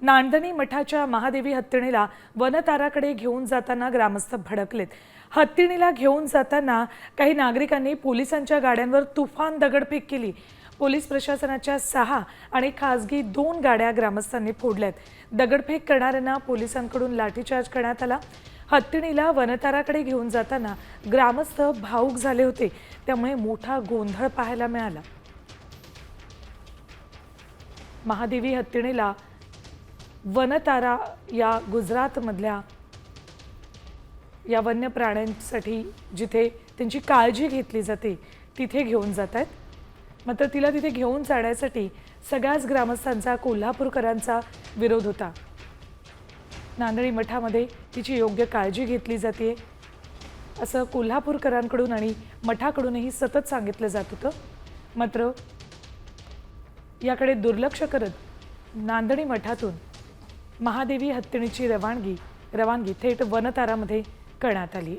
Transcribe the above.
नांदणी मठाच्या महादेवी हत्तीणीला वनताराकडे घेऊन जाताना ग्रामस्थ भडकलेत। हत्तीणीला घेऊन जाताना काही नागरिकांनी पोलिसांच्या गाड्यांवर तुफान दगडफेक केली। पोलीस प्रशासनाच्या 6 आणि खासगी 2 गाड्या ग्रामस्थांनी फोडल्यात। दगडफेक करणाऱ्यांना पोलिसांकडून लाठीचार्ज करण्यात आला। हत्तीणीला वनताराकडे घेऊन जाताना ग्रामस्थ भावुक झाले होते, त्यामुळे मोठा गोंधळ पाहायला मिळाला। महादेवी हत्तीणीला वनतारा या गुजरातमधल्या या वन्य प्राण्यांसाठी जिथे त्यांची काळजी घेतली जाते तिथे घेऊन जात आहेत। मात्र तिला तिथे घेऊन जाण्यासाठी सगळ्याच ग्रामस्थांचा, कोल्हापूरकरांचा विरोध होता। नांदणी मठामध्ये तिची योग्य काळजी घेतली जाते असं कोल्हापूरकरांकडून आणि मठाकडूनही सतत सांगितलं जात होतं। मात्र याकडे दुर्लक्ष करत नांदणी मठातून महादेवी हत्तीणीची रवानगी थेट वनतारामध्ये करण्यात आली।